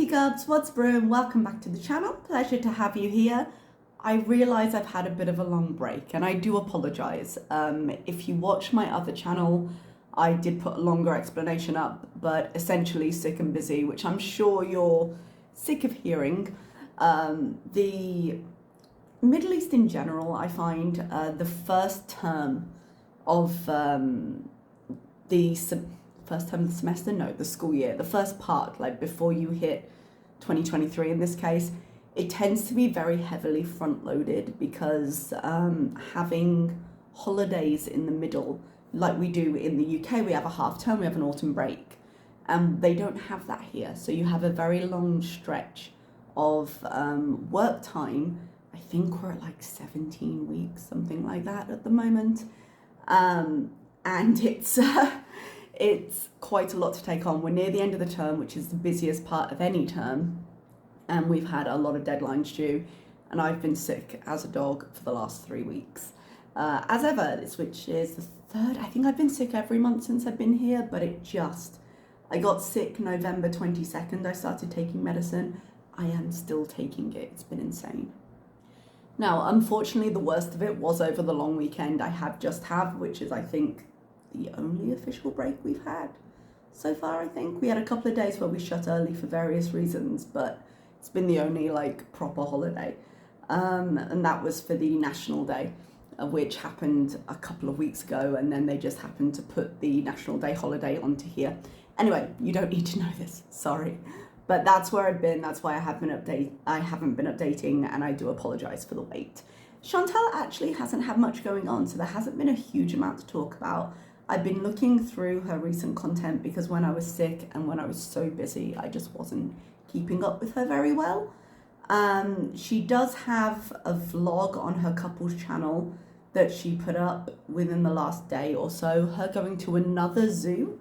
teacups, what's brewing? Welcome back to the channel. Pleasure to have you here. I realise I've had a bit of a long break and I do apologise. If you watch my other channel, I did put a longer explanation up, but essentially sick and busy, which I'm sure you're sick of hearing. The Middle East in general, I find the first term of the semester, no, the school year, the first part, like before you hit 2023 in this case, it tends to be very heavily front loaded because having holidays in the middle, like we do in the UK, we have a half term, we have an autumn break, and they don't have that here. So you have a very long stretch of work time. I think we're at like 17 weeks, something like that at the moment. And it's quite a lot to take on. We're near the end of the term, which is the busiest part of any term. And we've had a lot of deadlines due. And I've been sick as a dog for the last 3 weeks. As ever, which is the third. I think I've been sick every month since I've been here, but I got sick November 22nd. I started taking medicine. I am still taking it. It's been insane. Now, unfortunately, the worst of it was over the long weekend I have, which is, I think, the only official break we've had so far, I think. We had a couple of days where we shut early for various reasons, but it's been the only, like, proper holiday. And that was for the National Day, which happened a couple of weeks ago, and then they just happened to put the National Day holiday onto here. Anyway, you don't need to know this, sorry. But that's where I've been. That's why I haven't been updating, and I do apologise for the wait. Chantal actually hasn't had much going on, so there hasn't been a huge amount to talk about. I've been looking through her recent content because when I was sick and when I was so busy, I just wasn't keeping up with her very well. She does have a vlog on her couples channel that she put up within the last day or so, her going to another zoo.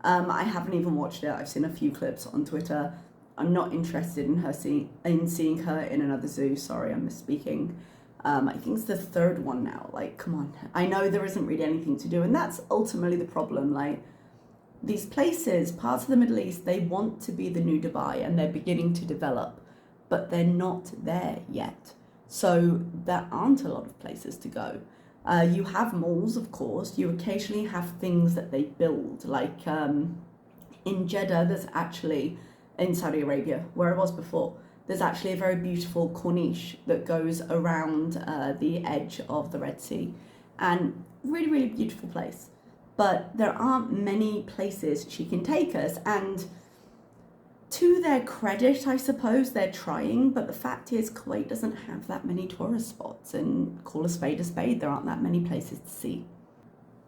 I haven't even watched it. I've seen a few clips on Twitter. I'm not interested in seeing her in another zoo. Sorry, I'm misspeaking. I think it's the third one now. Like, come on. I know there isn't really anything to do, and that's ultimately the problem. Like, these places, parts of the Middle East, they want to be the new Dubai, and they're beginning to develop, but they're not there yet. So there aren't a lot of places to go. You have malls, of course. You occasionally have things that they build, like in Jeddah, there's actually, in Saudi Arabia, where I was before, there's actually a very beautiful corniche that goes around the edge of the Red Sea. And really, really beautiful place. But there aren't many places she can take us. And to their credit, I suppose, they're trying. But the fact is, Kuwait doesn't have that many tourist spots. And call a spade, there aren't that many places to see.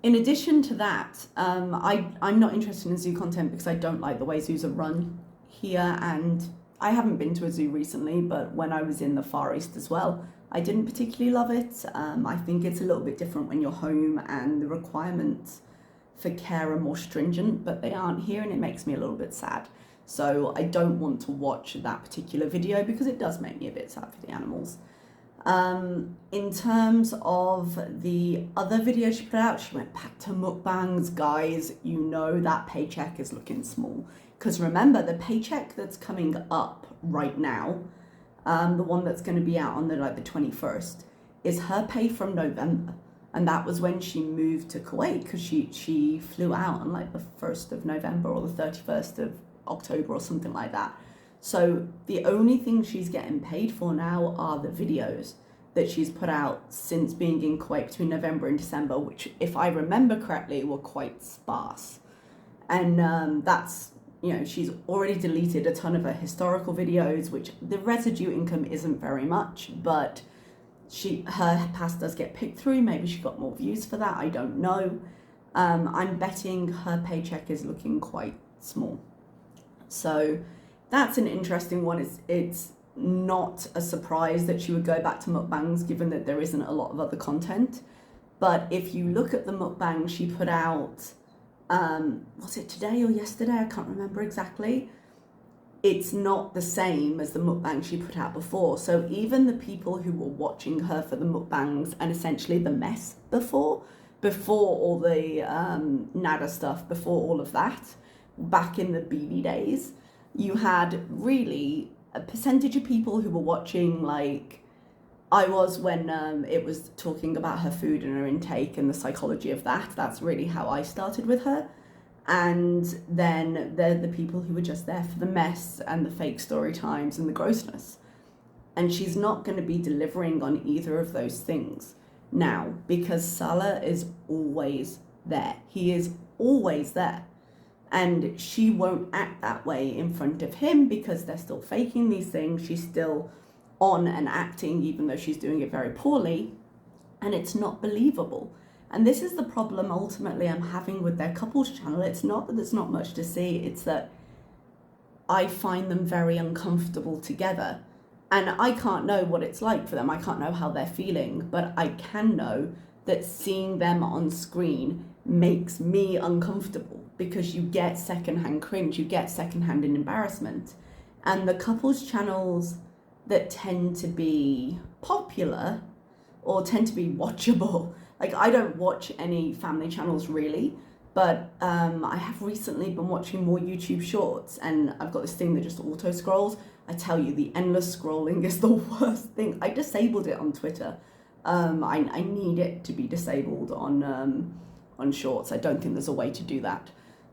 In addition to that, I'm not interested in zoo content because I don't like the way zoos are run here, and I haven't been to a zoo recently, but when I was in the Far East as well, I didn't particularly love it. I think it's a little bit different when you're home and the requirements for care are more stringent, but they aren't here, and it makes me a little bit sad. So I don't want to watch that particular video because it does make me a bit sad for the animals. In terms of the other video she put out, she went back to mukbangs. Guys, you know that paycheck is looking small. Because remember, the paycheck that's coming up right now, the one that's going to be out on the 21st, is her pay from November. And that was when she moved to Kuwait, because she flew out on like the 1st of November or the 31st of October or something like that. So the only thing she's getting paid for now are the videos that she's put out since being in Kuwait between November and December, which, if I remember correctly, were quite sparse. And that's, you know, she's already deleted a ton of her historical videos, which the residue income isn't very much, but her past does get picked through. Maybe she got more views for that. I don't know. I'm betting her paycheck is looking quite small. So that's an interesting one. It's not a surprise that she would go back to mukbangs, given that there isn't a lot of other content. But if you look at the mukbang she put out, was it today or yesterday? I can't remember exactly. It's not the same as the mukbang she put out before. So even the people who were watching her for the mukbangs and essentially the mess before all the nada stuff, before all of that, back in the BB days, You had really a percentage of people who were watching, like I was when it was talking about her food and her intake and the psychology of that. That's really how I started with her. And then they're the people who were just there for the mess and the fake story times and the grossness. And she's not going to be delivering on either of those things now, because Salah is always there. He is always there. And she won't act that way in front of him because they're still faking these things. She's still on and acting, even though she's doing it very poorly. And it's not believable. And this is the problem ultimately I'm having with their couples channel. It's not that there's not much to see, it's that I find them very uncomfortable together. And I can't know what it's like for them. I can't know how they're feeling, but I can know that seeing them on screen makes me uncomfortable because you get secondhand cringe, you get secondhand embarrassment. And the couples channels that tend to be popular or tend to be watchable, like I don't watch any family channels really, but I have recently been watching more YouTube shorts, and I've got this thing that just auto scrolls. I tell you, the endless scrolling is the worst thing. I disabled it on Twitter. I need it to be disabled on shorts. I don't think there's a way to do that,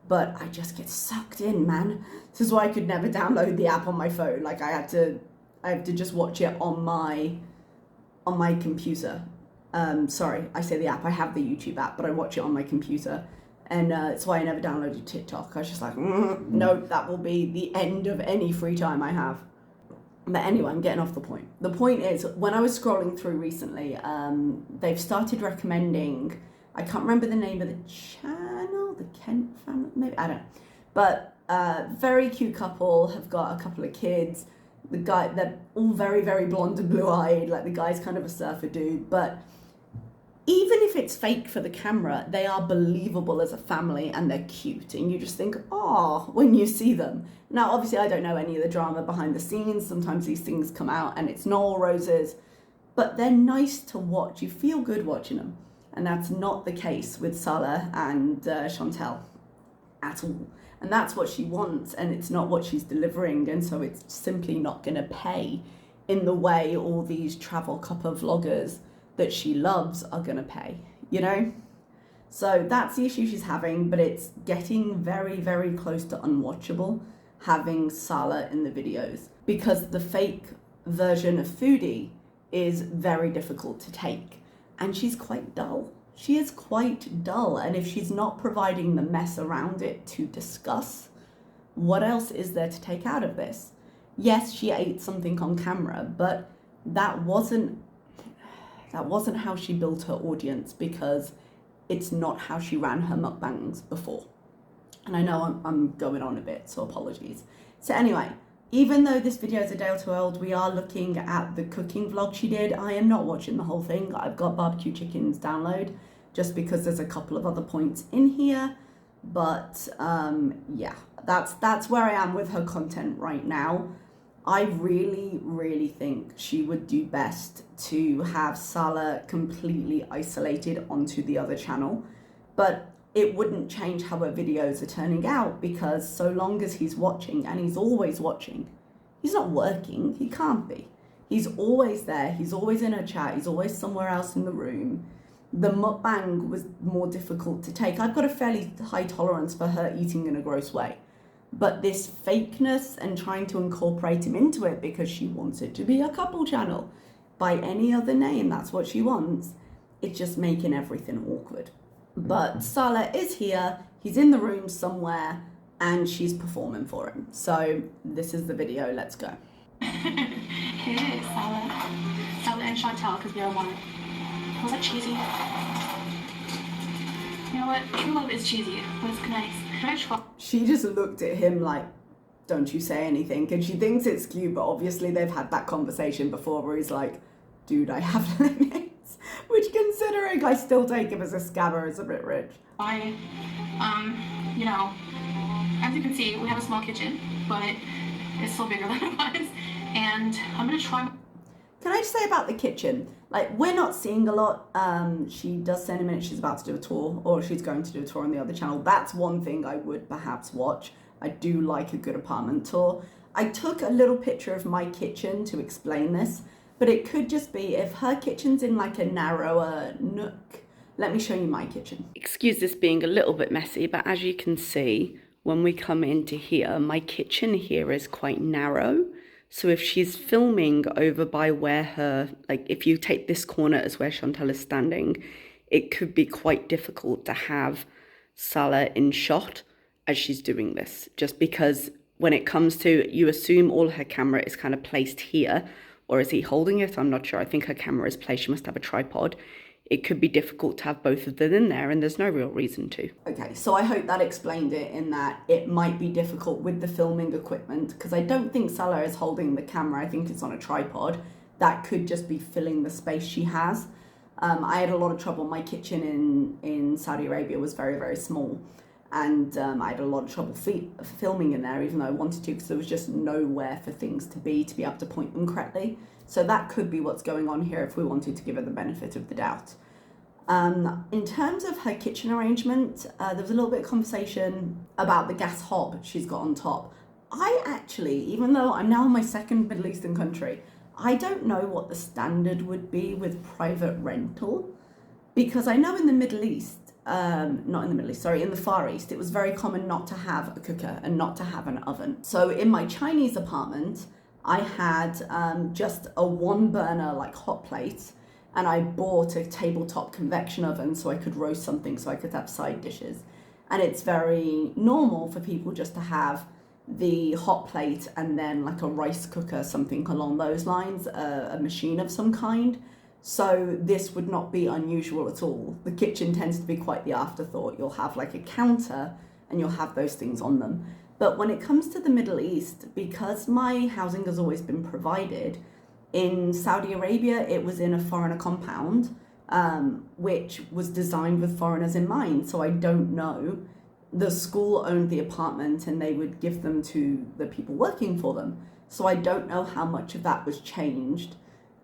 but I just get sucked in, man. This is why I could never download the app on my phone. Like I have to just watch it on my computer. Sorry, I say the app. I have the YouTube app, but I watch it on my computer. And it's why I never downloaded TikTok. I was just like, no, that will be the end of any free time I have. But anyway, I'm getting off the point. The point is, when I was scrolling through recently, they've started recommending, I can't remember the name of the channel, the Kent family, maybe, I don't know. But very cute couple, have got a couple of kids. The guy, they're all very, very blonde and blue-eyed. Like the guy's kind of a surfer dude, but even if it's fake for the camera, they are believable as a family and they're cute. And you just think, oh, when you see them. Now, obviously, I don't know any of the drama behind the scenes. Sometimes these things come out and it's not all roses, but they're nice to watch. You feel good watching them. And that's not the case with Salah and Chantal at all. And that's what she wants, and it's not what she's delivering. And so it's simply not going to pay in the way all these travel couple vloggers that she loves are going to pay, you know? So that's the issue she's having, but it's getting very, very close to unwatchable having Salah in the videos, because the fake version of Foodie is very difficult to take, and she's quite dull. She is quite dull, and if she's not providing the mess around it to discuss, what else is there to take out of this? Yes, she ate something on camera, but that wasn't how she built her audience, because it's not how she ran her mukbangs before. And I know I'm going on a bit, so apologies. So anyway, even though this video is a day or two old, we are looking at the cooking vlog she did. I am not watching the whole thing. I've got barbecue chickens download just because there's a couple of other points in here. But yeah, that's where I am with her content right now. I really, really think she would do best to have Salah completely isolated onto the other channel, but it wouldn't change how her videos are turning out, because so long as he's watching, and he's always watching, he's not working, he can't be. He's always there, he's always in a chat, he's always somewhere else in the room. The mukbang was more difficult to take. I've got a fairly high tolerance for her eating in a gross way. But this fakeness and trying to incorporate him into it because she wants it to be a couple channel by any other name, that's what she wants, it's just making everything awkward. But Salah is here, he's in the room somewhere, and she's performing for him. So this is the video, let's go. Hey, Salah and Chantal, because they're one. Was that cheesy? You know what? True love is cheesy, but it's nice. She just looked at him like, don't you say anything, and she thinks it's cute, but obviously they've had that conversation before where he's like, dude, I have limits, which, considering I still take him as a scammer, is a bit rich. You know, as you can see, we have a small kitchen, but it's still bigger than it was, and I'm gonna try. Can I just say about the kitchen, like, we're not seeing a lot. She does say in a minute she's about to do a tour, or she's going to do a tour on the other channel. That's one thing I would perhaps watch. I do like a good apartment tour. I took a little picture of my kitchen to explain this, but it could just be if her kitchen's in like a narrower nook. Let me show you my kitchen. Excuse this being a little bit messy, but as you can see, when we come into here, my kitchen here is quite narrow. So if she's filming over by where her, like if you take this corner as where Chantal is standing, it could be quite difficult to have Salah in shot as she's doing this, just because when it comes to, you assume all her camera is kind of placed here, or is he holding it? I'm not sure. I think her camera is placed. She must have a tripod. It could be difficult to have both of them in there, and there's no real reason to. Okay, so I hope that explained it, in that it might be difficult with the filming equipment, because I don't think Salah is holding the camera. I think it's on a tripod. That could just be filling the space she has. I had a lot of trouble. My kitchen in Saudi Arabia was very, very small, and I had a lot of trouble filming in there, even though I wanted to, because there was just nowhere for things to be able to point them correctly. So that could be what's going on here if we wanted to give her the benefit of the doubt. In terms of her kitchen arrangement, there was a little bit of conversation about the gas hob she's got on top. I actually, even though I'm now in my second Middle Eastern country, I don't know what the standard would be with private rental, because I know in the Middle East, not in the Middle East, sorry, in the Far East, it was very common not to have a cooker and not to have an oven. So in my Chinese apartment, I had just a one burner like hot plate, and I bought a tabletop convection oven so I could roast something, so I could have side dishes. And it's very normal for people just to have the hot plate and then like a rice cooker, something along those lines, a machine of some kind. So this would not be unusual at all. The kitchen tends to be quite the afterthought. You'll have like a counter and you'll have those things on them. But when it comes to the Middle East, because my housing has always been provided, in Saudi Arabia, it was in a foreigner compound, which was designed with foreigners in mind. So I don't know. The school owned the apartment and they would give them to the people working for them. So I don't know how much of that was changed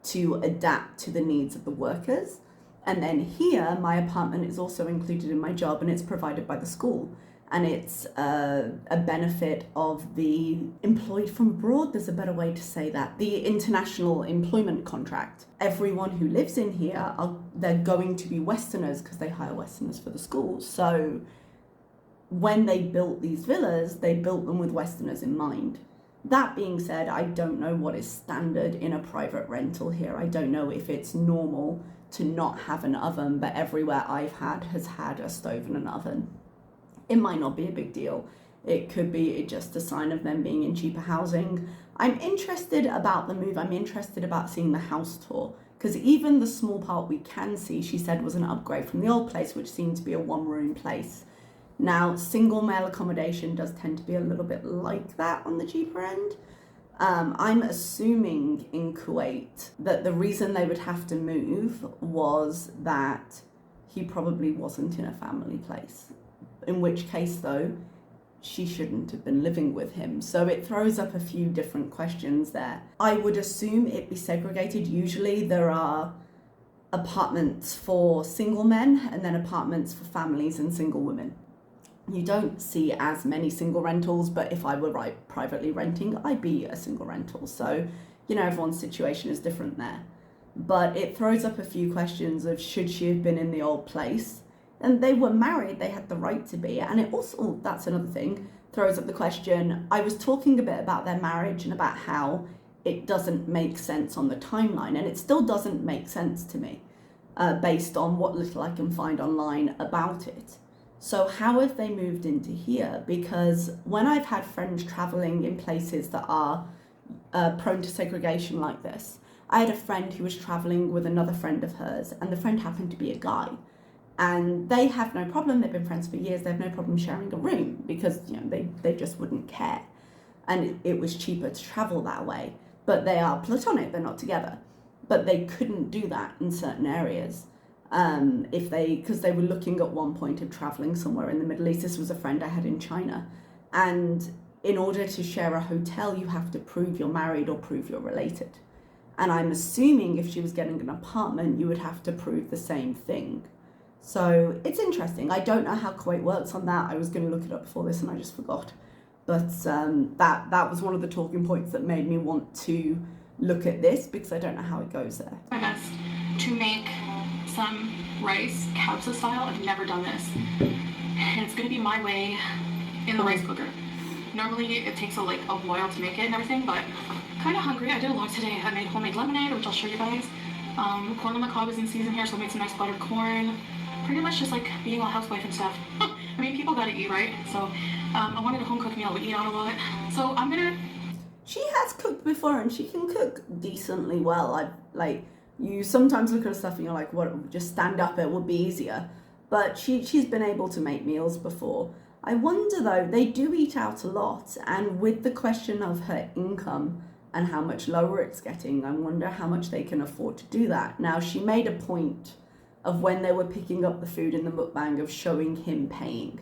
to adapt to the needs of the workers. And then here, my apartment is also included in my job and it's provided by the school. And it's a benefit of the employed from abroad, there's a better way to say that, the international employment contract. Everyone who lives in here, they're going to be Westerners because they hire Westerners for the schools. So when they built these villas, they built them with Westerners in mind. That being said, I don't know what is standard in a private rental here. I don't know if it's normal to not have an oven, but everywhere I've had has had a stove and an oven. It might not be a big deal. It could be just a sign of them being in cheaper housing. I'm interested about the move. I'm interested about seeing the house tour, because even the small part we can see, she said, was an upgrade from the old place, which seemed to be a one-room place. Now, single male accommodation does tend to be a little bit like that on the cheaper end. I'm assuming in Kuwait that the reason they would have to move was that he probably wasn't in a family place. In which case, though, she shouldn't have been living with him. So it throws up a few different questions there. I would assume it be segregated. Usually there are apartments for single men and then apartments for families and single women. You don't see as many single rentals, but if I were privately renting, I'd be a single rental. So, you know, everyone's situation is different there. But it throws up a few questions of, should she have been in the old place? And they were married, they had the right to be. And it also, that's another thing, throws up the question. I was talking a bit about their marriage and about how it doesn't make sense on the timeline. And it still doesn't make sense to me, based on what little I can find online about it. So how have they moved into here? Because when I've had friends traveling in places that are prone to segregation like this, I had a friend who was traveling with another friend of hers, and the friend happened to be a guy. And they have no problem, they've been friends for years, they have no problem sharing a room because, you know, they just wouldn't care. And it was cheaper to travel that way. But they are platonic, they're not together. But they couldn't do that in certain areas. Because they were looking at one point of traveling somewhere in the Middle East. This was a friend I had in China. And in order to share a hotel, you have to prove you're married or prove you're related. And I'm assuming if she was getting an apartment, you would have to prove the same thing. So it's interesting. I don't know how Kuwait works on that. I was going to look it up before this and I just forgot. But that was one of the talking points that made me want to look at this, because I don't know how it goes there. My best to make some rice capsa style. I've never done this, and it's gonna be my way in the rice cooker. Normally it takes a while to make it and everything, but kind of hungry. I did a lot today. I made homemade lemonade, which I'll show you guys. Corn on the cob is in season here, so I made some nice buttered corn. Pretty much just like being a housewife and stuff. I mean, people gotta eat, right? So I wanted a home cooked meal. We eat out a lot, so I'm gonna. She has cooked before, and she can cook decently well. You sometimes look at her stuff and you're like, what? Just stand up. It would be easier. But she's been able to make meals before. I wonder though, they do eat out a lot, and with the question of her income and how much lower it's getting, I wonder how much they can afford to do that. Now, she made a point of when they were picking up the food in the mukbang of showing him paying.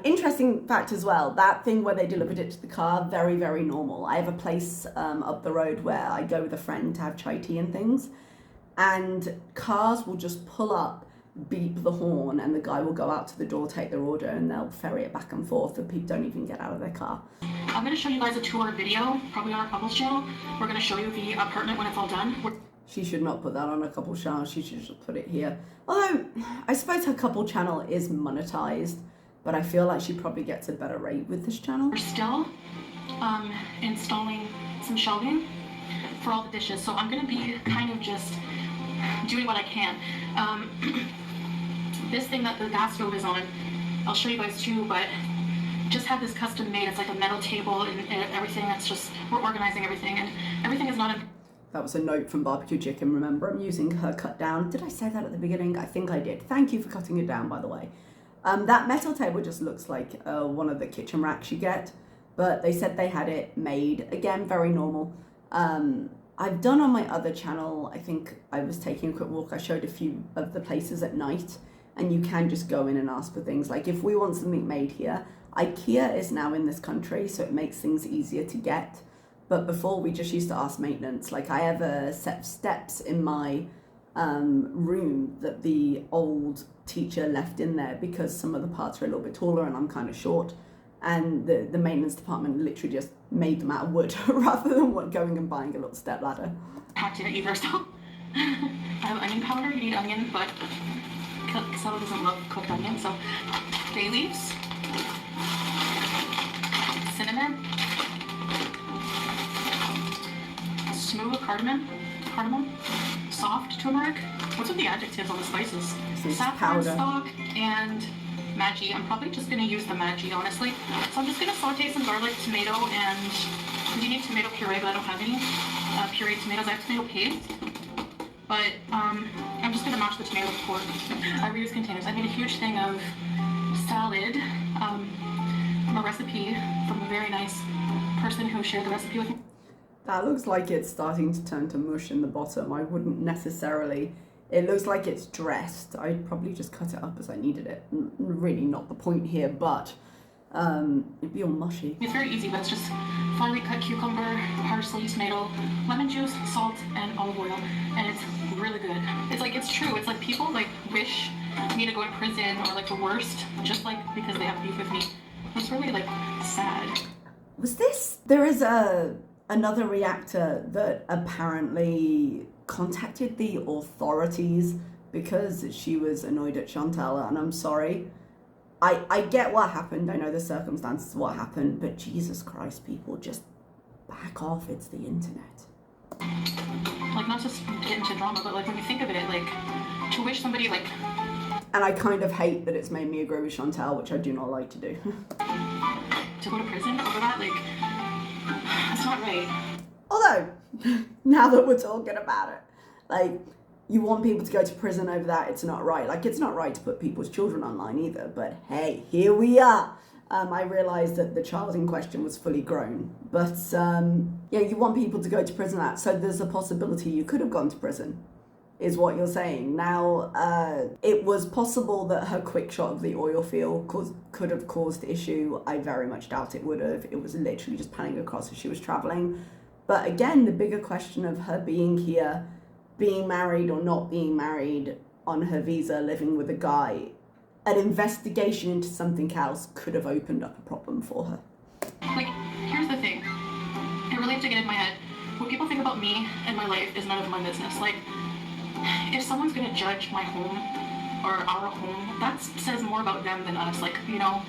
Interesting fact as well, that thing where they delivered it to the car, very, very normal. I have a place up the road where I go with a friend to have chai tea and things, and cars will just pull up, beep the horn, and the guy will go out to the door, take their order, and they'll ferry it back and forth. The people don't even get out of their car. I'm going to show you guys a tour video, probably on our couples channel. We're going to show you the apartment when it's all done. She should not put that on a couple channel. She should just put it here. Although, I suppose her couple channel is monetized, but I feel like she probably gets a better rate with this channel. We're still installing some shelving for all the dishes, so I'm going to be kind of just doing what I can. This thing that the gas stove is on, I'll show you guys too, but just have this custom made. It's like a metal table and everything. That's just, we're organizing everything, and everything is not a... That was a note from Barbecue Chicken. Remember, I'm using her cut down. Did I say that at the beginning? I think I did. Thank you for cutting it down, by the way. That metal table just looks like one of the kitchen racks you get, but they said they had it made. Again, very normal. I've done on my other channel, I think I was taking a quick walk, I showed a few of the places at night, and you can just go in and ask for things. Like if we want something made here, IKEA is now in this country, so it makes things easier to get. But before, we just used to ask maintenance. Like I have a set of steps in my room that the old teacher left in there because some of the parts are a little bit taller and I'm kind of short. And the maintenance department literally just made them out of wood rather than going and buying a little step ladder. Packed it either, so I have onion powder. You need onion, but Casella doesn't love cooked onion, so bay leaves, cinnamon, smooth cardamom, soft turmeric. What's with the adjectives on the spices? Saffron stock and Maggi. I'm probably just going to use the Maggi, honestly. So I'm just going to saute some garlic, tomato, and you need tomato puree, but I don't have any pureed tomatoes. I have tomato paste, but I'm just going to mash the tomato with pork. I reuse containers. I made a huge thing of salad from a recipe from a very nice person who shared the recipe with me. That looks like it's starting to turn to mush in the bottom. I wouldn't necessarily... It looks like it's dressed. I'd probably just cut it up as I needed it. Really not the point here, but it'd be all mushy. It's very easy, but it's just finely cut cucumber, parsley, tomato, lemon juice, salt, and olive oil, and it's really good. It's true. It's like people wish me to go to prison or the worst, just because they have beef with me. It's really sad. Was this? There is another reactor that apparently contacted the authorities because she was annoyed at Chantal, and I'm sorry. I get what happened. I know the circumstances of what happened, but Jesus Christ, people, just back off. It's the internet. Not just get into drama, but when you think of it, to wish somebody And I kind of hate that it's made me agree with Chantal, which I do not like to do. To go to prison over that, that's not right. Although, now that we're talking about it, you want people to go to prison over that, it's not right. It's not right to put people's children online either, but hey, here we are. I realised that the child in question was fully grown, but yeah, you want people to go to prison that, so there's a possibility you could have gone to prison, is what you're saying. Now, it was possible that her quick shot of the oil field could have caused issue. I very much doubt it would have. It was literally just panning across as she was travelling. But again, the bigger question of her being here, being married or not being married, on her visa, living with a guy, an investigation into something else could have opened up a problem for her. like to get in my head, what people think about me and my life is none of my business. Like, if someone's gonna judge my home or our home, that says more about them than us. Like, you know,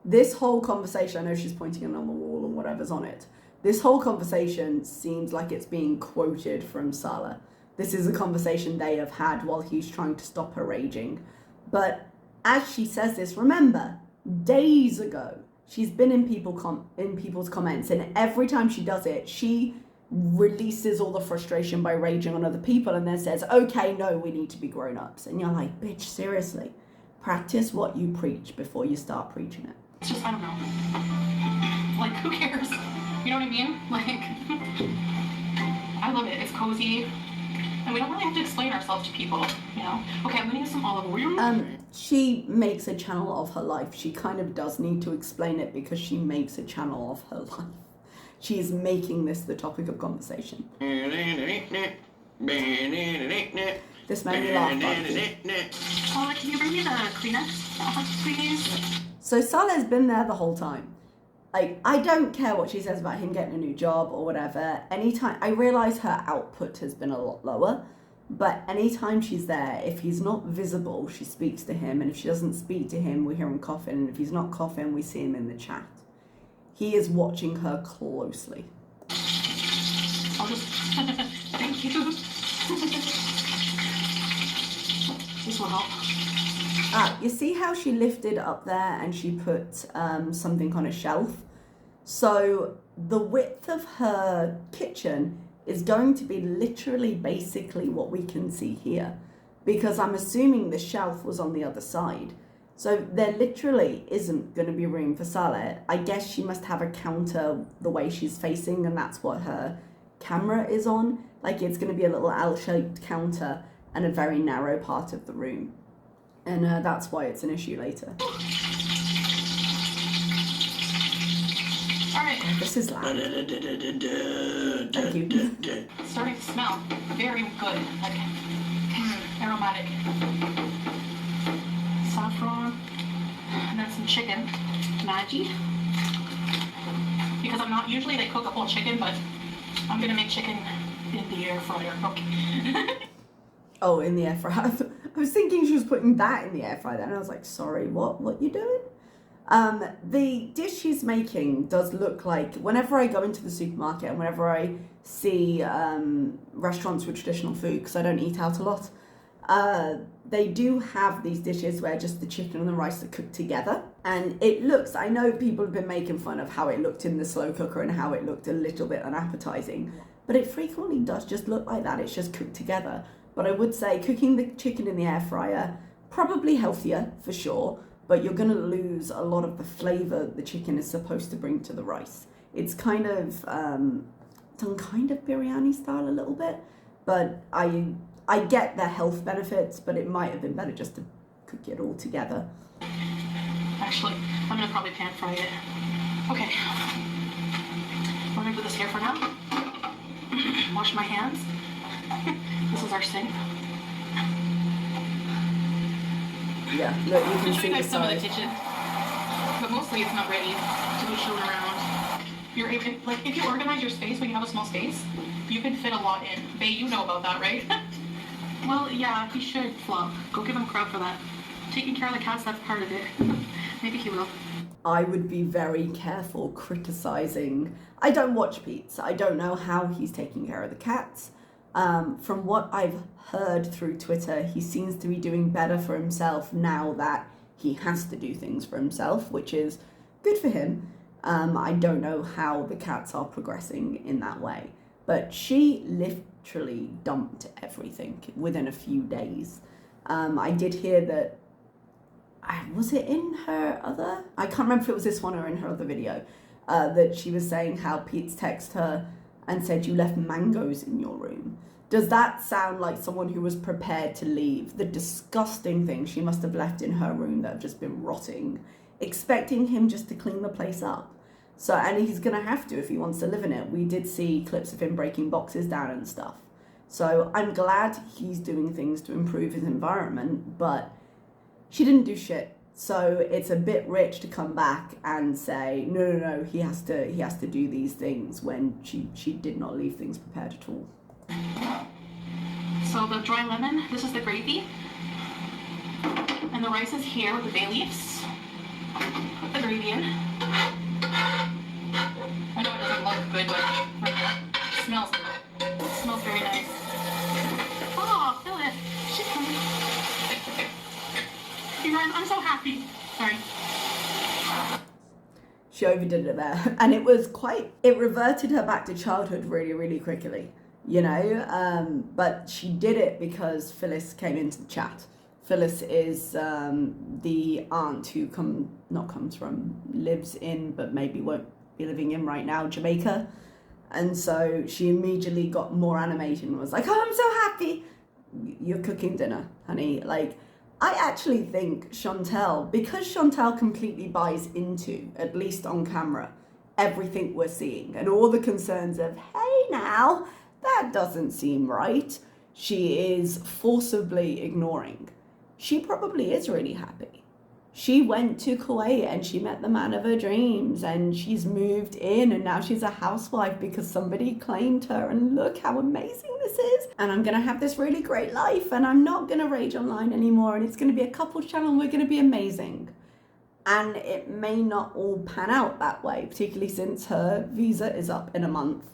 this whole conversation, I know she's pointing it on the wall and whatever's on it. This whole conversation seems like it's being quoted from Salah. This is a conversation they have had while he's trying to stop her raging. But as she says this, remember, days ago, she's been in people's comments, and every time she does it, she releases all the frustration by raging on other people and then says, okay, no, we need to be grown-ups. And you're like, bitch, seriously, practice what you preach before you start preaching it. It's just, I don't know. Like, who cares? You know what I mean? Like, I love it. It's cozy. And we don't really have to explain ourselves to people, you know? Okay, I'm gonna use some olive oil. She makes a channel of her life. She kind of does need to explain it because she makes a channel of her life. She is making this the topic of conversation. This made me laugh. Can you bring me the Kleenex, please? So Saleh's been there the whole time. Like, I don't care what she says about him getting a new job or whatever. Anytime, I realise her output has been a lot lower, but anytime she's there, if he's not visible, she speaks to him, and if she doesn't speak to him, we hear him coughing, and if he's not coughing, we see him in the chat. He is watching her closely. I'll just, thank you. This will help. You see how she lifted up there and she put something on a shelf? So the width of her kitchen is going to be literally basically what we can see here, because I'm assuming the shelf was on the other side. So there literally isn't going to be room for Saleh. I guess she must have a counter the way she's facing, and that's what her camera is on. Like, it's going to be a little L-shaped counter and a very narrow part of the room. And that's why it's an issue later. All right. This is loud. Thank you. It's starting to smell very good, like aromatic. Saffron, and then some chicken, Maggi. Because I'm not usually they cook a whole chicken, but I'm gonna make chicken in the air fryer. Okay. Oh, in the air fryer. I was thinking she was putting that in the air fryer, and I was like, sorry, what you doing? The dish she's making does look like, whenever I go into the supermarket and whenever I see restaurants with traditional food, because I don't eat out a lot, they do have these dishes where just the chicken and the rice are cooked together. And it looks, I know people have been making fun of how it looked in the slow cooker and how it looked a little bit unappetizing, but it frequently does just look like that. It's just cooked together. But I would say cooking the chicken in the air fryer, probably healthier for sure, but you're going to lose a lot of the flavor the chicken is supposed to bring to the rice. It's kind of done kind of biryani style a little bit, but I get the health benefits, but it might have been better just to cook it all together. Actually, I'm gonna probably pan fry it. Okay. Let me put this here for now. Wash my hands. This is our sink. Yeah, look, you I'll can show see you the guys some of the size. kitchen, but mostly it's not ready to be shown around. You're able, like, if you organize your space when you have a small space, you can fit a lot in. Bae, you know about that, right? Well, yeah, he should flop. Go give him crap for that. Taking care of the cats, that's part of it. Maybe he will. I would be very careful criticizing. I don't watch Pete's. I don't know how he's taking care of the cats. From what I've heard through Twitter, he seems to be doing better for himself now that he has to do things for himself, which is good for him. I don't know how the cats are progressing in that way, but she literally dumped everything within a few days. I did hear that, was it in her other, I can't remember if it was this one or in her other video, that she was saying how Pete's texted her and said, you left mangoes in your room. Does that sound like someone who was prepared to leave the disgusting thing she must have left in her room that have just been rotting, expecting him just to clean the place up? So, and he's gonna have to if he wants to live in it. We did see clips of him breaking boxes down and stuff. So I'm glad he's doing things to improve his environment, but she didn't do shit. So it's a bit rich to come back and say, no, he has to do these things when she did not leave things prepared at all. So the dry lemon, this is the gravy. And the rice is here with the bay leaves. Put the gravy in. I know it doesn't look good, but it smells good. It smells very nice. Oh, feel it. She's coming. You guys, I'm so happy. Sorry. She overdid it there. And it reverted her back to childhood really, really quickly, you know? But she did it because Phyllis came into the chat. Phyllis is the aunt who lives in, but maybe won't be living in right now, Jamaica. And so she immediately got more animated and was like, oh, I'm so happy. You're cooking dinner, honey. Like, I actually think Chantal, because Chantal completely buys into, at least on camera, everything we're seeing and all the concerns of, hey now, that doesn't seem right, she is forcibly ignoring. She probably is really happy. She went to Kuwait and she met the man of her dreams and she's moved in and now she's a housewife because somebody claimed her and look how amazing this is. And I'm going to have this really great life and I'm not going to rage online anymore and it's going to be a couples channel and we're going to be amazing. And it may not all pan out that way, particularly since her visa is up in a month.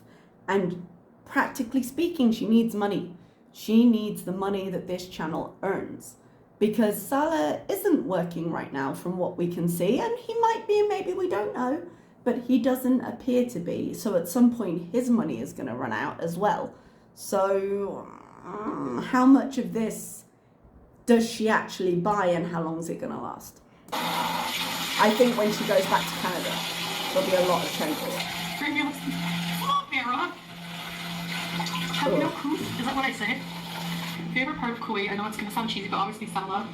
And practically speaking, she needs money. She needs the money that this channel earns. Because Salah isn't working right now from what we can see, and he might be, and maybe we don't know, but he doesn't appear to be. So at some point, his money is going to run out as well. So how much of this does she actually buy, and how long is it going to last? I think when she goes back to Canada, there'll be a lot of changes. Have you no proof? Is that what I said? Favorite part of Kuwait, I know it's going to sound cheesy, but obviously Salah.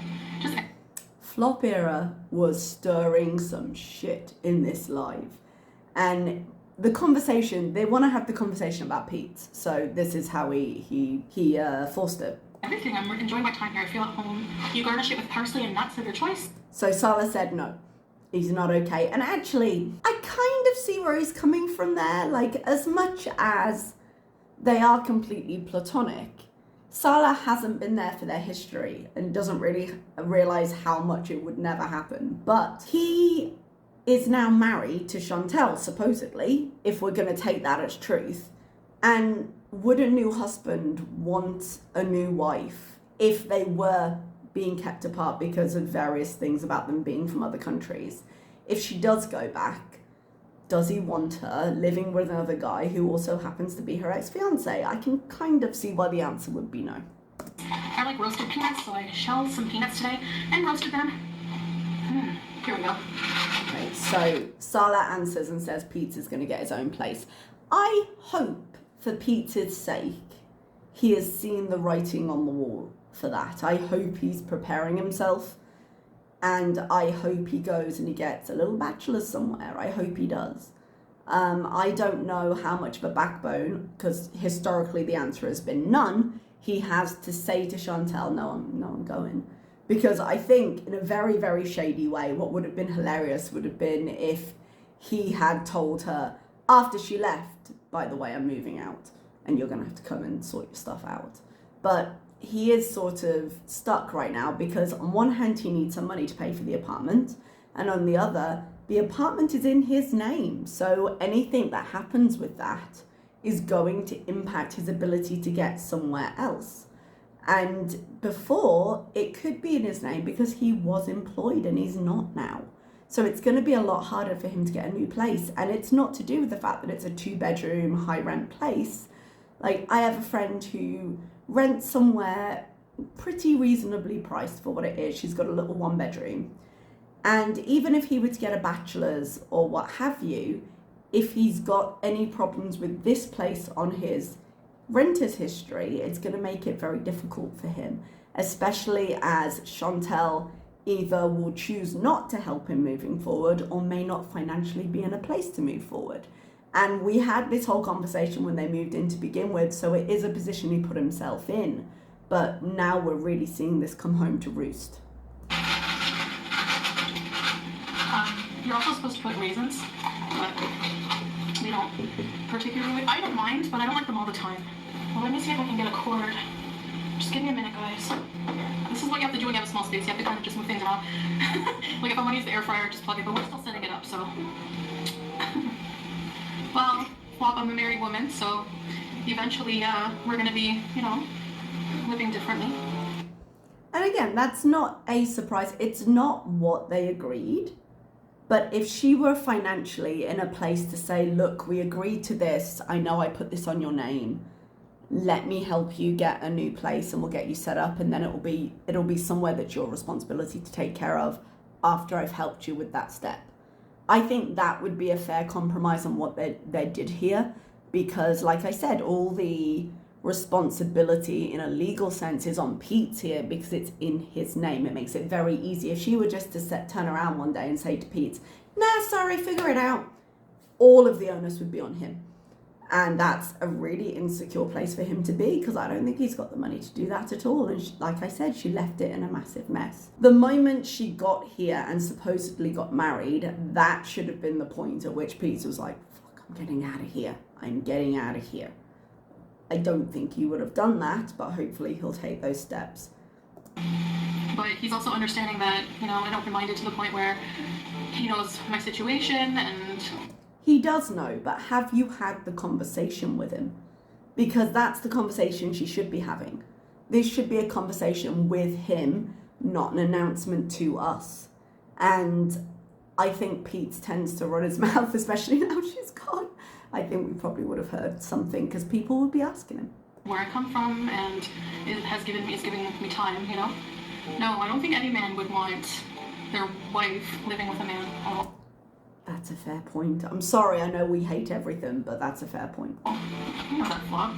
Flop Era was stirring some shit in this live. And the conversation, they want to have the conversation about Pete. So this is how he forced it. Everything, I'm enjoying my time here. I feel at home. You garnish it with parsley and nuts of your choice. So Salah said no. He's not okay. And actually, I kind of see where he's coming from there. Like, as much as they are completely platonic, Salah hasn't been there for their history and doesn't really realise how much it would never happen. But he is now married to Chantal, supposedly, if we're going to take that as truth. And would a new husband want a new wife if they were being kept apart because of various things about them being from other countries? If she does go back, does he want her living with another guy who also happens to be her ex-fiance? I can kind of see why the answer would be no. I like roasted peanuts, so I shelled some peanuts today and roasted them. Here we go. Okay, so Salah answers and says Peter's going to get his own place. I hope, for Peter's sake, he has seen the writing on the wall for that. I hope he's preparing himself. And I hope he goes and he gets a little bachelor's somewhere. I hope he does. I don't know how much of a backbone, because historically the answer has been none, he has to say to Chantal, no, I'm going. Because I think in a very, very shady way, what would have been hilarious would have been if he had told her after she left, by the way, I'm moving out and you're going to have to come and sort your stuff out. But he is sort of stuck right now because on one hand he needs some money to pay for the apartment, and on the other the apartment is in his name, so anything that happens with that is going to impact his ability to get somewhere else. And before, it could be in his name because he was employed and he's not now, so it's going to be a lot harder for him to get a new place. And it's not to do with the fact that it's a 2-bedroom high rent place. Like, I have a friend who rent somewhere pretty reasonably priced for what it is. She's got a little 1-bedroom. And even if he were to get a bachelor's or what have you, if he's got any problems with this place on his renter's history, it's going to make it very difficult for him, especially as Chantal either will choose not to help him moving forward or may not financially be in a place to move forward. And we had this whole conversation when they moved in to begin with, so it is a position he put himself in. But now we're really seeing this come home to roost. You're also supposed to put raisins, but we don't particularly. I don't mind, but I don't like them all the time. Well, let me see if I can get a cord. Just give me a minute, guys. This is what you have to do when you have a small space. You have to kind of just move things around. Like if I want to use the air fryer, just plug it, but we're still setting it up, so. Well, I'm a married woman, so eventually we're going to be, living differently. And again, that's not a surprise. It's not what they agreed. But if she were financially in a place to say, look, we agreed to this. I know I put this on your name. Let me help you get a new place and we'll get you set up. And then it'll be somewhere that's your responsibility to take care of after I've helped you with that step. I think that would be a fair compromise on what they did here. Because like I said, all the responsibility in a legal sense is on Pete's here because it's in his name. It makes it very easy. If she were just to turn around one day and say to Pete, nah, sorry, figure it out, all of the onus would be on him. And that's a really insecure place for him to be because I don't think he's got the money to do that at all. And like I said, she left it in a massive mess. The moment she got here and supposedly got married, that should have been the point at which Pete was like, fuck, I'm getting out of here. I'm getting out of here. I don't think he would have done that, but hopefully he'll take those steps. But he's also understanding that, and open-minded to the point where he knows my situation and... He does know, but have you had the conversation with him? Because that's the conversation she should be having. This should be a conversation with him, not an announcement to us. And I think Pete tends to run his mouth, especially now she's gone. I think we probably would have heard something because people would be asking him. Where I come from and is giving me time, No, I don't think any man would want their wife living with a man. Oh. That's a fair point. I'm sorry, I know we hate everything, but that's a fair point. You know that, Flop.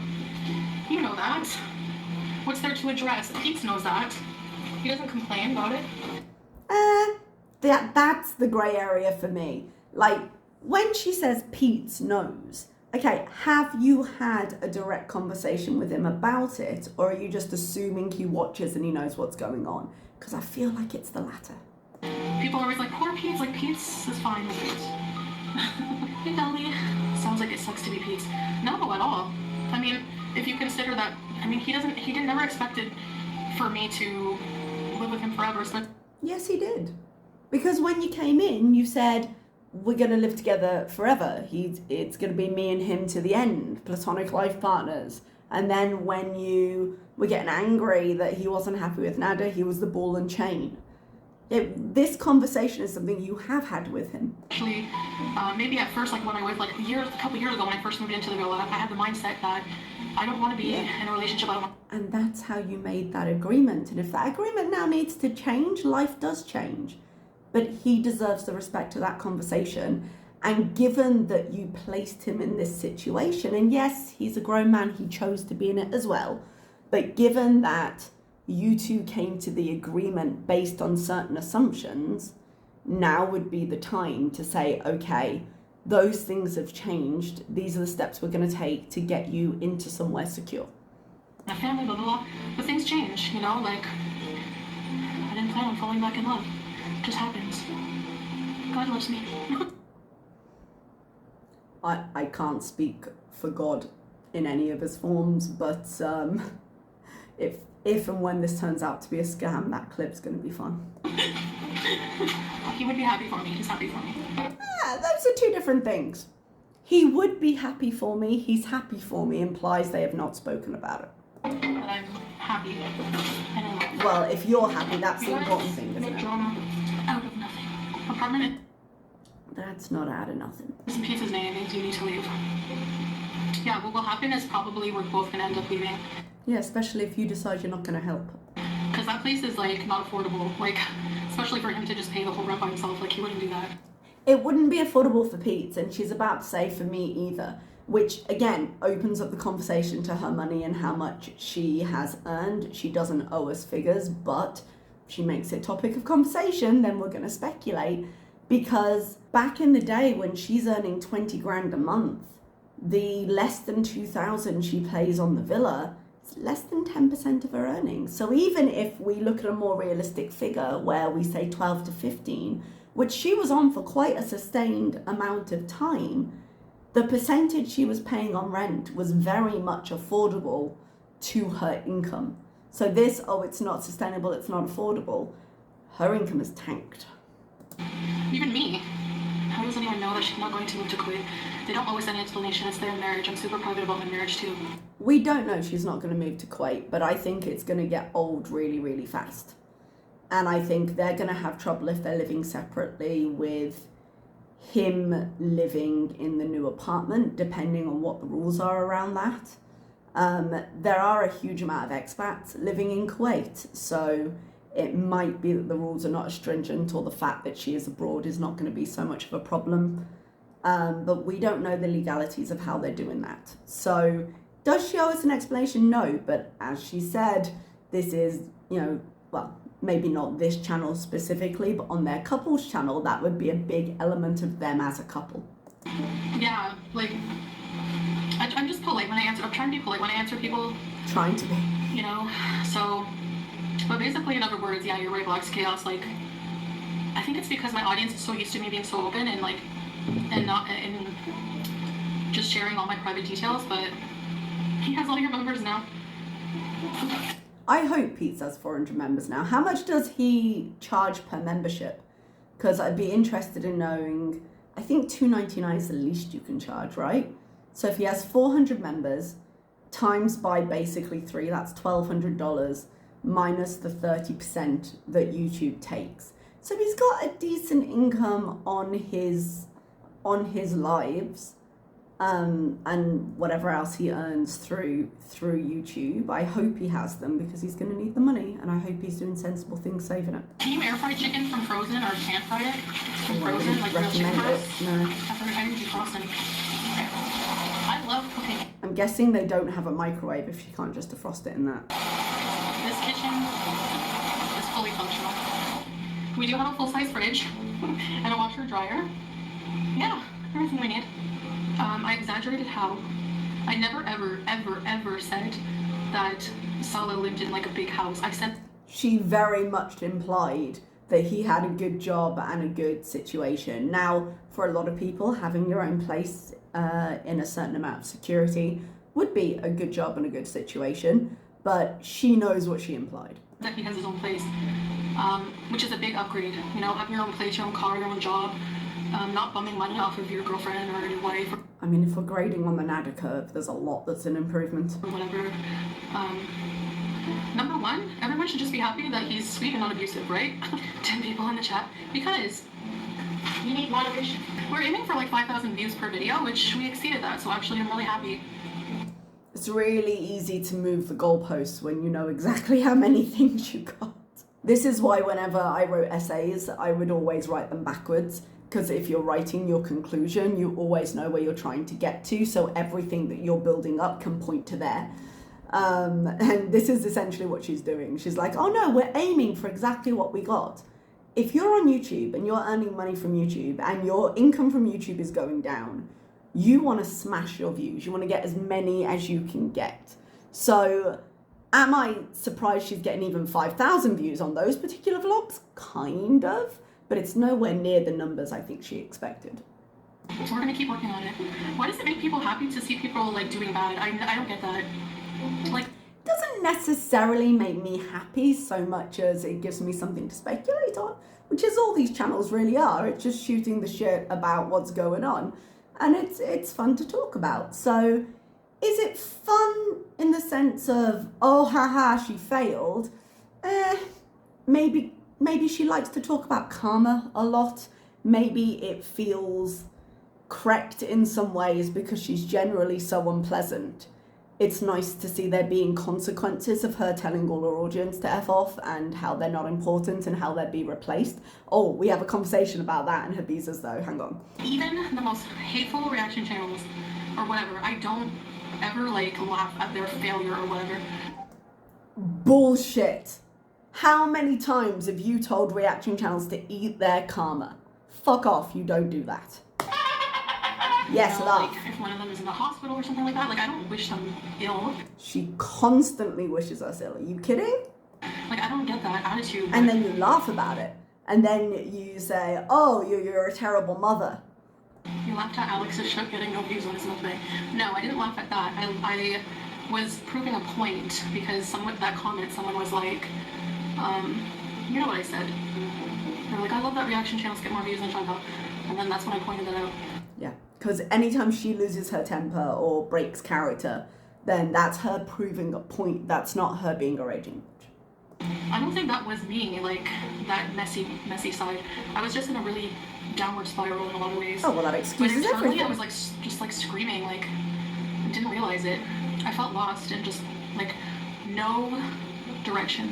You know that. What's there to address? Pete knows that. He doesn't complain about it. That's the grey area for me. Like, when she says Pete knows, okay, have you had a direct conversation with him about it, or are you just assuming he watches and he knows what's going on? Because I feel like it's the latter. People are always like, poor Pete, like Pete's is fine with Pete. Hey, Dolly. Sounds like it sucks to be Pete. No, at all. I mean, if you consider that, he never expected for me to live with him forever. So. Yes, he did. Because when you came in, you said, we're going to live together forever. It's going to be me and him to the end, platonic life partners. And then when you were getting angry that he wasn't happy with Nada, he was the ball and chain. This conversation is something you have had with him. Actually, maybe at first, like when I was a couple years ago when I first moved into the villa, I had the mindset that I don't want to be in a relationship. And that's how you made that agreement. And if that agreement now needs to change, life does change. But he deserves the respect of that conversation. And given that you placed him in this situation, and yes, he's a grown man, he chose to be in it as well. But given that you two came to the agreement based on certain assumptions, now would be the time to say, okay, those things have changed. These are the steps we're going to take to get you into somewhere secure. My family, blah, blah, blah. But things change, like, I didn't plan on falling back in love. It just happens. God loves me. I can't speak for God in any of his forms, but if and when this turns out to be a scam, that clip's going to be fun. He would be happy for me. He's happy for me. Those are two different things. He would be happy for me. He's happy for me implies they have not spoken about it. But I'm happy. Well, if you're happy, that's the important thing, isn't it? Drama out of nothing. Apartment. That's not out of nothing. It's in Pete's name. Means you need to leave. Yeah, what will happen is probably we're both going to end up leaving. Yeah, especially if you decide you're not going to help. Because that place is, not affordable. Especially for him to just pay the whole rent by himself. He wouldn't do that. It wouldn't be affordable for Pete, and she's about to say for me either. Which, again, opens up the conversation to her money and how much she has earned. She doesn't owe us figures, but she makes it topic of conversation, then we're going to speculate. Because back in the day when she's earning 20 grand a month, the less than 2,000 she pays on the villa, it's less than 10% of her earnings. So even if we look at a more realistic figure where we say 12 to 15, which she was on for quite a sustained amount of time, the percentage she was paying on rent was very much affordable to her income. So this, oh, it's not sustainable, it's not affordable, her income is tanked. Even me. How does anyone know that she's not going to move to Kuwait? They don't always send an explanation. It's their marriage. I'm super private about my marriage too. We don't know she's not going to move to Kuwait, but I think it's going to get old really, really fast. And I think they're going to have trouble if they're living separately with him living in the new apartment, depending on what the rules are around that. There are a huge amount of expats living in Kuwait, so it might be that the rules are not as stringent, or the fact that she is abroad is not going to be so much of a problem. But we don't know the legalities of how they're doing that. So does she owe us an explanation? No, but as she said, this is, well, maybe not this channel specifically, but on their couples channel, that would be a big element of them as a couple. Yeah, like, I'm just polite when I answer. I'm trying to be polite when I answer people. Trying to be. So, but basically, in other words, yeah, you're right, Black's Chaos. Like, I think it's because my audience is so used to me being so open and just sharing all my private details, but he has all your members now. I hope Pete's has 400 members now. How much does he charge per membership? Because I'd be interested in knowing. I think $2.99 is the least you can charge, right? So if he has 400 members, times by basically 3, that's $1,200 minus the 30% that YouTube takes. So he's got a decent income on his lives, and whatever else he earns through YouTube. I hope he has them because he's going to need the money, and I hope he's doing sensible things saving it. Can you air fry chicken from frozen or pan fry it from frozen, like real chicken breast? No. I need defrosting. I love cooking. I'm guessing they don't have a microwave if you can't just defrost it in that. This kitchen is fully functional. We do have a full-size fridge and a washer dryer. Yeah, everything we need. I exaggerated how I never, ever said that Salah lived in like a big house. I said she very much implied that he had a good job and a good situation. Now, for a lot of people, having your own place in a certain amount of security would be a good job and a good situation, but she knows what she implied. That he has his own place, which is a big upgrade. Having your own place, your own car, your own job, not bumming money off of your girlfriend or your wife. I mean, if we're grading on the NADA curve, there's a lot that's an improvement. Or whatever. Number one, everyone should just be happy that he's sweet and not abusive, right? 10 people in the chat. Because you need moderation. We're aiming for like 5,000 views per video, which we exceeded that, so actually I'm really happy. It's really easy to move the goalposts when you know exactly how many things you got. This is why whenever I wrote essays, I would always write them backwards, because if you're writing your conclusion, you always know where you're trying to get to, so everything that you're building up can point to there. And this is essentially what she's doing. She's like, oh no, we're aiming for exactly what we got. If you're on YouTube and you're earning money from YouTube and your income from YouTube is going down, you want to smash your views. You want to get as many as you can get. So am I surprised she's getting even 5,000 views on those particular vlogs? Kind of, but it's nowhere near the numbers I think she expected. So we're going to keep working on it. Why does it make people happy to see people like doing bad? I don't get that. Like, doesn't necessarily make me happy so much as it gives me something to speculate on, which is all these channels really are. It's just shooting the shit about what's going on, and it's fun to talk about. So is it fun in the sense of, oh haha, she failed? Maybe she likes to talk about karma a lot. Maybe it feels correct in some ways because she's generally so unpleasant. It's nice to see there being consequences of her telling all her audience to F off and how they're not important and how they'd be replaced. Oh, we have a conversation about that in Habizah's though, hang on. Even the most hateful reaction channels or whatever, I don't ever like laugh at their failure or whatever. Bullshit. How many times have you told reaction channels to eat their karma? Fuck off, you don't do that. Yes, laugh. Like if one of them is in the hospital or something like that, like I don't wish them ill. She constantly wishes us ill. Are you kidding? Like I don't get that attitude. And then you laugh about it. and then you say, oh, you're a terrible mother. You laughed at Alex's show getting no views on his mukbang. No, I didn't laugh at that. I was proving a point because someone was like, you know what I said. They're like, I love that reaction channels get more views than Chantal. And then that's when I pointed it out. Yeah, because anytime she loses her temper or breaks character, then that's her proving a point. That's not her being a raging bitch. I don't think that was me, like, that messy side. I was just in a really downward spiral in a lot of ways. Oh, well, that excuses everything. I was, like, just, like, screaming, like, I didn't realize it. I felt lost and just, like, no direction.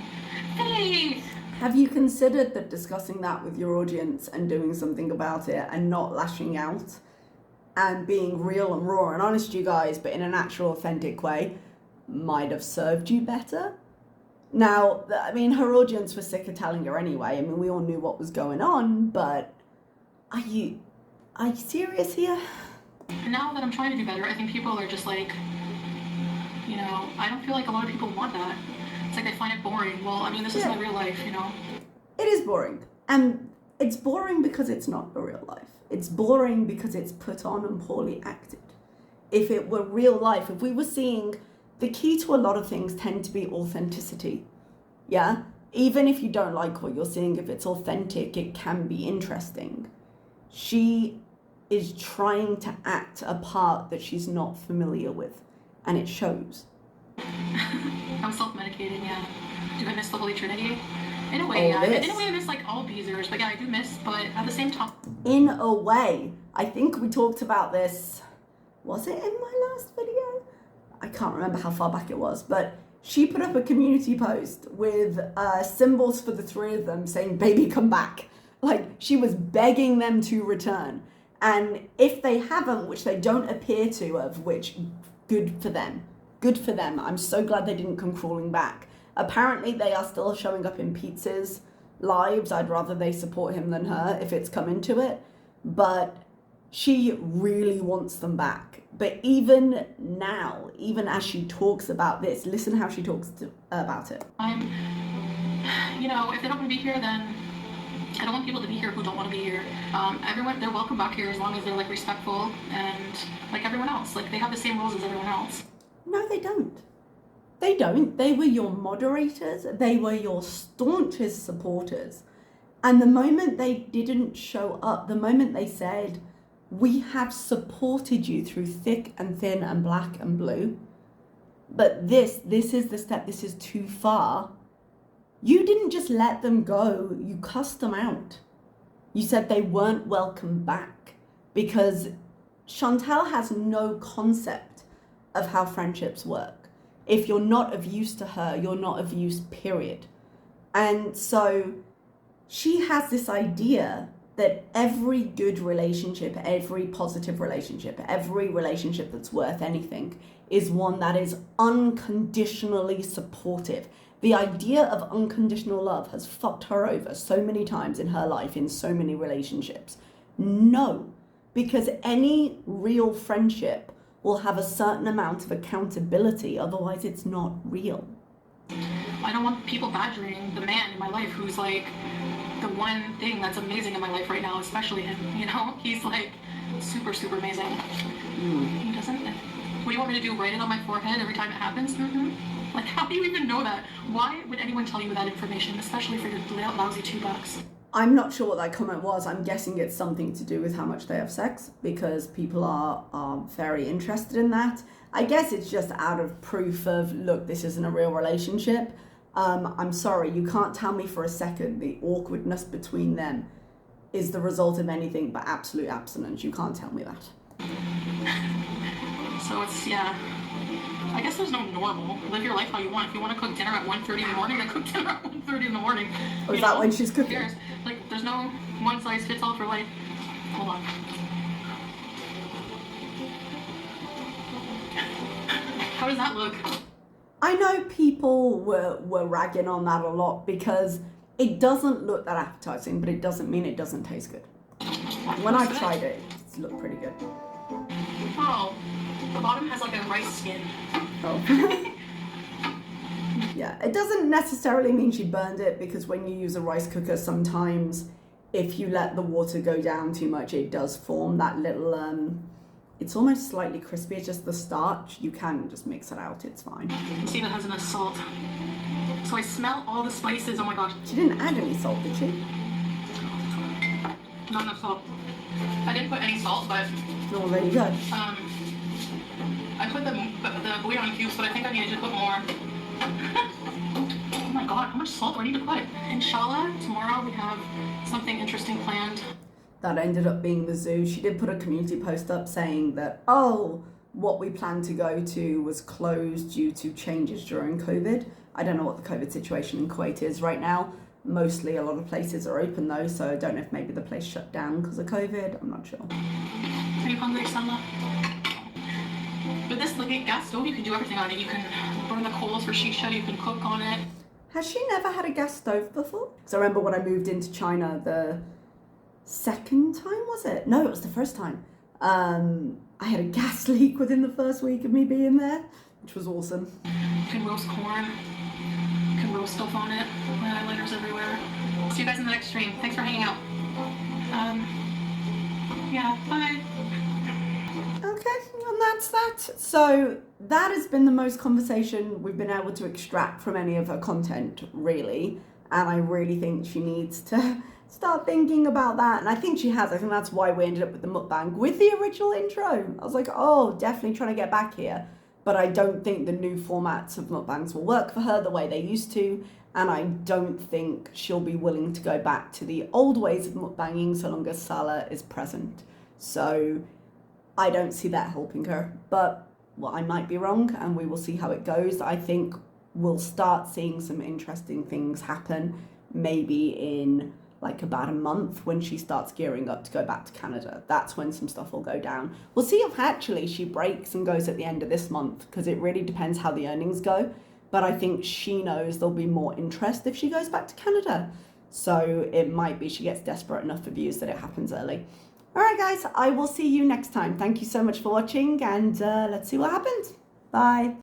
Hey! Have you considered that discussing that with your audience and doing something about it and not lashing out and being real and raw and honest, you guys, but in a natural, authentic way, might have served you better? Now, I mean, her audience was sick of telling her anyway. I mean, we all knew what was going on, but are you serious here? Now that I'm trying to do better, I think people are just like, you know, I don't feel like a lot of people want that. It's like they find it boring. Well, I mean, this is my real life, you know? It is boring. And it's boring because it's not a real life. It's boring because it's put on and poorly acted. If it were real life, if we were seeing, the key to a lot of things tend to be authenticity. Yeah? Even if you don't like what you're seeing, if it's authentic, it can be interesting. She is trying to act a part that she's not familiar with, and it shows. I was self-medicating, yeah. Do I miss the Holy Trinity? In a way, yeah. In a way, I miss, like, all Beezers. But yeah, I do miss, but at the same time... In a way. I think we talked about this... Was it in my last video? I can't remember how far back it was, but she put up a community post with symbols for the three of them saying, baby, come back. Like, she was begging them to return. And if they haven't, which they don't appear to have, which, good for them. Good for them. I'm so glad they didn't come crawling back. Apparently, they are still showing up in Pete's lives. I'd rather they support him than her if it's come into it. But she really wants them back. But even now, even as she talks about this, listen how she talks about it. You know, if they don't want to be here, then I don't want people to be here who don't want to be here. Everyone, they're welcome back here as long as they're, like, respectful and like everyone else. Like, they have the same rules as everyone else. No, they don't. They don't. They were your moderators. They were your staunchest supporters. And the moment they didn't show up, the moment they said, we have supported you through thick and thin and black and blue, but this is the step, this is too far. You didn't just let them go, you cussed them out. You said they weren't welcome back because Chantal has no concept of how friendships work. If you're not of use to her, you're not of use, period. And so she has this idea that every good relationship, every positive relationship, every relationship that's worth anything is one that is unconditionally supportive. The idea of unconditional love has fucked her over so many times in her life, in so many relationships. No, because any real friendship will have a certain amount of accountability, otherwise it's not real. I don't want people badgering the man in my life who's like the one thing that's amazing in my life right now, especially him, you know? He's like super, super amazing. He doesn't. What do you want me to do, write it on my forehead every time it happens? Like, how do you even know that? Why would anyone tell you that information, especially for your lousy $2? I'm not sure what that comment was. I'm guessing it's something to do with how much they have sex, because people are very interested in that. I guess it's just out of proof of, look, this isn't a real relationship. I'm sorry, you can't tell me for a second the awkwardness between them is the result of anything but absolute abstinence. You can't tell me that. So it's, yeah, I guess there's no normal. Live your life how you want. If you want to cook dinner at 1:30 in the morning, then cook dinner at 1:30 in the morning. Or is that when she's cooking? Like, there's no one size fits all for life. Hold on. How does that look? I know people were ragging on that a lot because it doesn't look that appetizing, but it doesn't mean it doesn't taste good. When I've tried it, it's looked pretty good. Oh, the bottom has like a rice skin. Oh. Yeah, it doesn't necessarily mean she burned it, because when you use a rice cooker, sometimes if you let the water go down too much, it does form that little, it's almost slightly crispy. It's just the starch. You can just mix it out. It's fine. You can see that has enough salt. So I smell all the spices. Oh my god. She didn't add any salt, did she? Not enough salt. I didn't put any salt, but Oh, there you go. I put the bouillon cubes, but I think I needed to put more. Oh my god, how much salt do I need to put? Inshallah, tomorrow we have something interesting planned. That ended up being the zoo. She did put a community post up saying that, oh, what we planned to go to was closed due to changes during COVID. I don't know what the COVID situation in Kuwait is right now. Mostly a lot of places are open though, so I don't know if maybe the place shut down because of COVID. I'm not sure. Are you hungry, Salma? With this gas stove, you can do everything on it. You can burn the coals for shisha, you can cook on it. Has she never had a gas stove before? Because I remember when I moved into China the second time, was it? No, it was the first time. I had a gas leak within the first week of me being there, which was awesome. You can roast corn. You can roast stuff on it. Eyeliners everywhere. See you guys in the next stream. Thanks for hanging out. Yeah, bye. Okay, and that's that. So that has been the most conversation we've been able to extract from any of her content, really. And I really think she needs to start thinking about that. And I think she has. I think that's why we ended up with the mukbang with the original intro. I was like, oh, definitely trying to get back here. But I don't think the new formats of mukbangs will work for her the way they used to. And I don't think she'll be willing to go back to the old ways of mukbanging so long as Salah is present. So I don't see that helping her. But well, I might be wrong, and we will see how it goes. I think we'll start seeing some interesting things happen maybe in like about a month when she starts gearing up to go back to Canada. That's when some stuff will go down. We'll see if actually she breaks and goes at the end of this month, because it really depends how the earnings go. But I think she knows there'll be more interest if she goes back to Canada. So it might be she gets desperate enough for views that it happens early. All right, guys, I will see you next time. Thank you so much for watching, and let's see what happens. Bye.